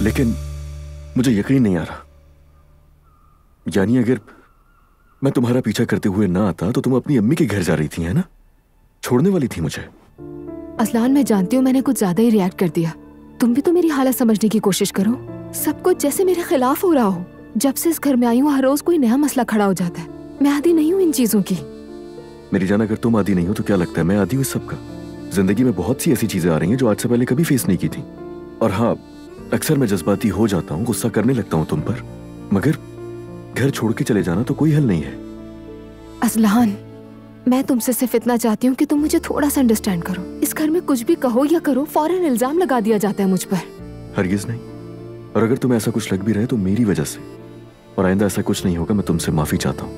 लेकिन मुझे यकीन नहीं आ रहा। यानी अगर मैं तुम्हारा पीछा करते हुए ना आता तो तुम अपनी अम्मी के घर जा रही थी, है ना? छोड़ने वाली थी मुझे। असलान, मैं जानती हूँ मैंने कुछ ज्यादा ही रिएक्ट कर दिया। तुम भी तो मेरी हालत समझने की कोशिश करो। सब कुछ जैसे मेरे खिलाफ हो रहा हो। जब से इस घर में आई हूँ हर रोज कोई नया मसला खड़ा हो जाता है। मैं आदी नहीं हूँ इन चीजों की। मेरी जान, अगर तुम आदी नहीं हो तो क्या लगता है मैं आदी हूँ इस सब का? जिंदगी में बहुत सी ऐसी चीजें आ रही हैं जो आज से पहले कभी फेस नहीं की थी। और हाँ, अक्सर मैं जज्बाती हो जाता हूँ, गुस्सा करने लगता हूँ तुम पर, मगर घर छोड़ के चले जाना तो कोई हल नहीं है। असलान, मैं तुमसे सिर्फ इतना चाहती हूँ कि तुम मुझे थोड़ा सा अंडरस्टैंड करो। इस घर में कुछ भी कहो या करो फौरन इल्जाम लगा दिया जाता है मुझ पर। हरगिज नहीं। और अगर तुम्हें ऐसा कुछ लग भी रहे तो मेरी वजह से, और आइंदा ऐसा कुछ नहीं होगा। मैं तुमसे माफी चाहता हूँ।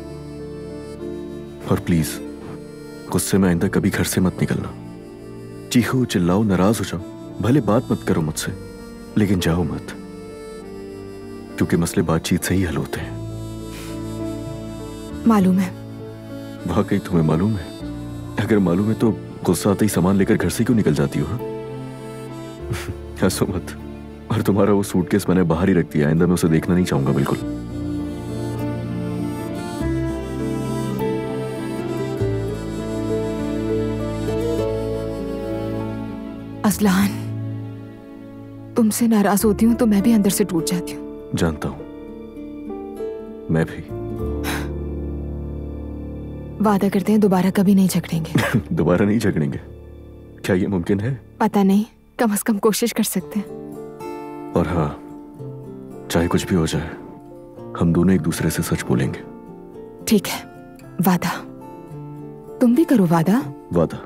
और प्लीज गुस्से में आइंदा कभी घर से मत निकलना। चीखो, चिल्लाओ, नाराज हो जाओ, भले बात मत करो मुझसे, लेकिन जाओ मत, क्योंकि मसले बातचीत से ही हल होते हैं। मालूम है। वाकई तुम्हें मालूम है? अगर मालूम है तो गुस्सा आते ही सामान लेकर घर से क्यों निकल जाती हो? हंसो मत। और तुम्हारा वो सूटकेस मैंने बाहर ही रख दिया, आइंदा मैं उसे देखना नहीं चाहूंगा बिल्कुल। असलान, तुमसे नाराज होती हूँ तो मैं भी अंदर से टूट जाती हूँ। जानता हूँ, मैं भी। वादा करते हैं दोबारा कभी नहीं झगड़ेंगे। दोबारा नहीं झगड़ेंगे? क्या ये मुमकिन है? पता नहीं, कम से कम कोशिश कर सकते हैं। और हाँ, चाहे कुछ भी हो जाए, हम दोनों एक दूसरे से सच बोलेंगे। ठीक है, वादा। तुम भी करो वादा। वादा।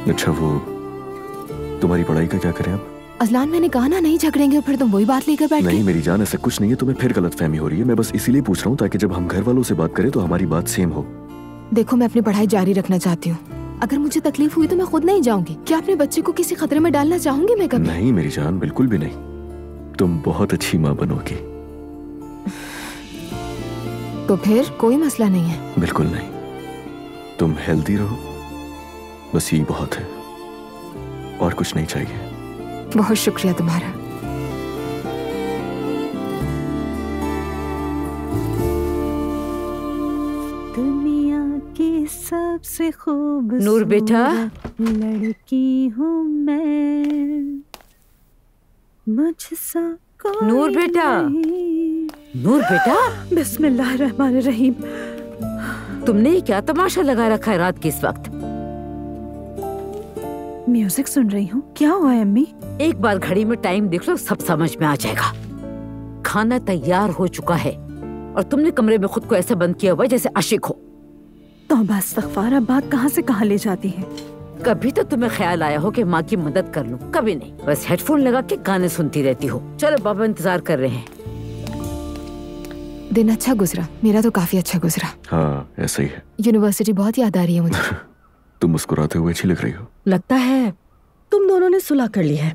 अच्छा, वो तुम्हारी पढ़ाई का क्या करें अब? असलान, मैंने कहा ना नहीं झगड़ेंगे और फिर तुम वही बात लेकर बैठ गई। नहीं मेरी जान, ऐसा कुछ नहीं है। तुम्हें फिर गलतफहमी हो रही है। मैं बस इसीलिए पूछ रहा हूँ ताकि जब हम घर वालों से बात करें तो हमारी बात सेम हो। देखो, मैं अपनी पढ़ाई जारी रखना चाहती हूँ। अगर मुझे तकलीफ हुई तो मैं खुद नहीं जाऊंगी। क्या अपने बच्चे को किसी खतरे में डालना चाहूंगी मैं कभी? नहीं मेरी जान, बिल्कुल भी नहीं। तुम बहुत अच्छी माँ बनोगी। तो फिर कोई मसला नहीं है? बिल्कुल नहीं। तुम हेल्दी रहो, बस यही बहुत है, और कुछ नहीं चाहिए। बहुत शुक्रिया तुम्हारा। दुनिया की सबसे खूबसूरत नूर बेटा, लड़की हूँ मैं, मुझसा कोई नूर बेटा, नूर बेटा, बिस्मिल्लाहिर्रहमानिर्रहीम। तुमने ये क्या तमाशा लगा रखा है रात के इस वक्त? म्यूजिक सुन रही हूँ। क्या हुआ है अम्मी? एक बार घड़ी में टाइम देख लो, सब समझ में आ जाएगा। खाना तैयार हो चुका है और तुमने कमरे में खुद को ऐसे बंद किया हुआ है जैसे आशिक हो। तौबा इस्तग़फ़ार, अब बात कहाँ से कहाँ ले जाती है। कभी तो तुम्हें ख्याल आया हो कि माँ की मदद कर लूं? कभी नहीं, बस हेडफोन लगा के गाने सुनती रहती हो। चलो बाबा इंतजार कर रहे हैं। दिन अच्छा गुजरा? मेरा तो काफी अच्छा गुजरा। हाँ ऐसा ही है। यूनिवर्सिटी बहुत याद आ रही है मुझे। तुम मुस्कुराते हुए अच्छी लग रही हो। लगता है तुम दोनों ने सुलह कर ली है।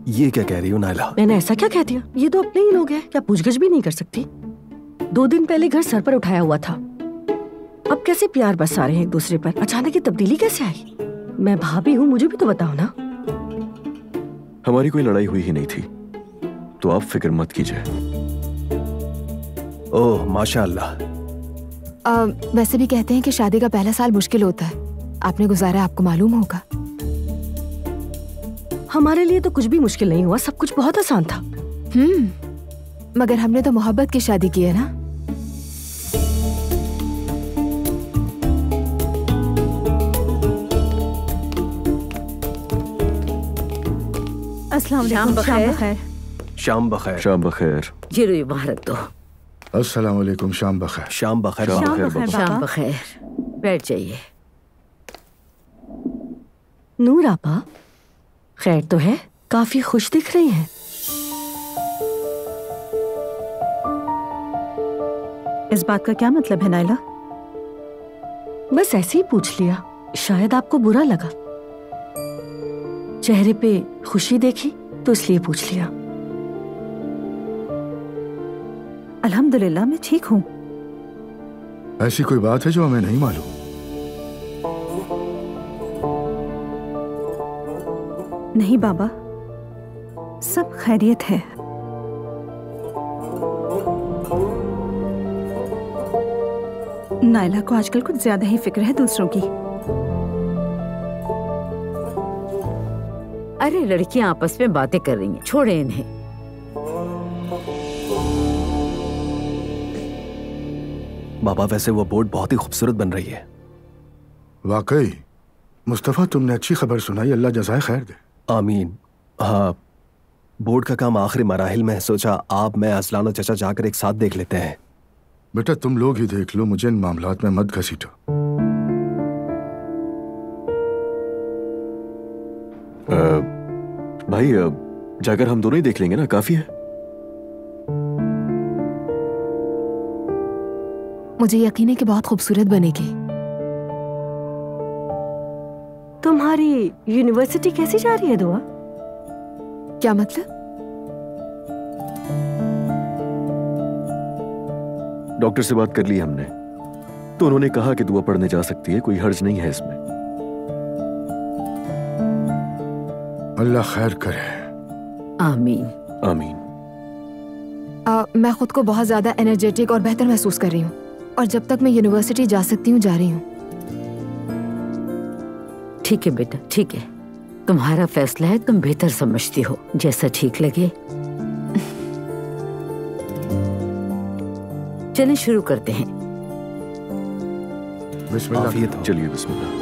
ये क्या कह रही हो नायला? मैंने ऐसा क्या कह दिया? ये तो अपने ही लोग हैं, क्या पूछगछ भी नहीं कर सकती? 2 दिन पहले घर सर पर उठाया हुआ था, अब कैसे प्यार बरसा रहे हैं एक दूसरे पर? अचानक ये तब्दीली कैसे आई? मैं भाभी हूँ, मुझे भी तो बताओ ना। हमारी कोई लड़ाई हुई ही नहीं थी, तो आप फिक्र मत कीजिए। ओह माशाअल्लाह। वैसे भी कहते हैं कि शादी का पहला साल मुश्किल होता है। आपने गुजारा, आपको मालूम होगा। हमारे लिए तो कुछ भी मुश्किल नहीं हुआ, सब कुछ बहुत आसान था। मगर हमने तो मोहब्बत की शादी की है ना। अस्सलाम वालेकुम। शाम बखैर। शाम बखैर। शाम बखैर। ये लो, ये वहाँ रख दो। अस्सलाम वालेकुम। शाम बखैर। शाम बखैर। शाम बखैर। बैठ जाइए। नूर आपा, खैर तो है? काफी खुश दिख रही हैं। इस बात का क्या मतलब है नायला? बस ऐसे ही पूछ लिया, शायद आपको बुरा लगा। चेहरे पे खुशी देखी तो इसलिए पूछ लिया। अल्हम्दुलिल्लाह मैं ठीक हूँ। ऐसी कोई बात है जो हमें नहीं मालूम? नहीं बाबा, सब खैरियत है। नायला को आजकल कुछ ज्यादा ही फिक्र है दूसरों की। अरे लड़कियां आपस में बातें कर रही हैं, छोड़े इन्हें। बाबा वैसे वो बोट बहुत ही खूबसूरत बन रही है। वाकई मुस्तफा, तुमने अच्छी खबर सुनाई, अल्लाह जज़ाए खैर दे। आमीन। हाँ, बोर्ड का काम आखिरी मराहिल में है। सोचा आप, मैं, असलान और चचा जाकर एक साथ देख लेते हैं। बेटा तुम लोग ही देख लो, मुझे इन मामलात में मत घसीटो। भाई जाकर हम दोनों ही देख लेंगे ना, काफी है। मुझे यकीन है कि बहुत खूबसूरत बनेगी। तुम्हारी यूनिवर्सिटी कैसी जा रही है दुआ? क्या मतलब? डॉक्टर से बात कर ली हमने, तो उन्होंने कहा कि दुआ पढ़ने जा सकती है, कोई हर्ज नहीं है इसमें। अल्लाह खैर करे। आमीन। आमीन। मैं खुद को बहुत ज्यादा एनर्जेटिक और बेहतर महसूस कर रही हूँ, और जब तक मैं यूनिवर्सिटी जा सकती हूँ जा रही हूँ। ठीक है बेटा, ठीक है, तुम्हारा फैसला है, तुम बेहतर समझती हो, जैसा ठीक लगे। चलें शुरू करते हैं। बिस्मिल्लाह। आफियत हो। चलिए बिस्मिल्लाह।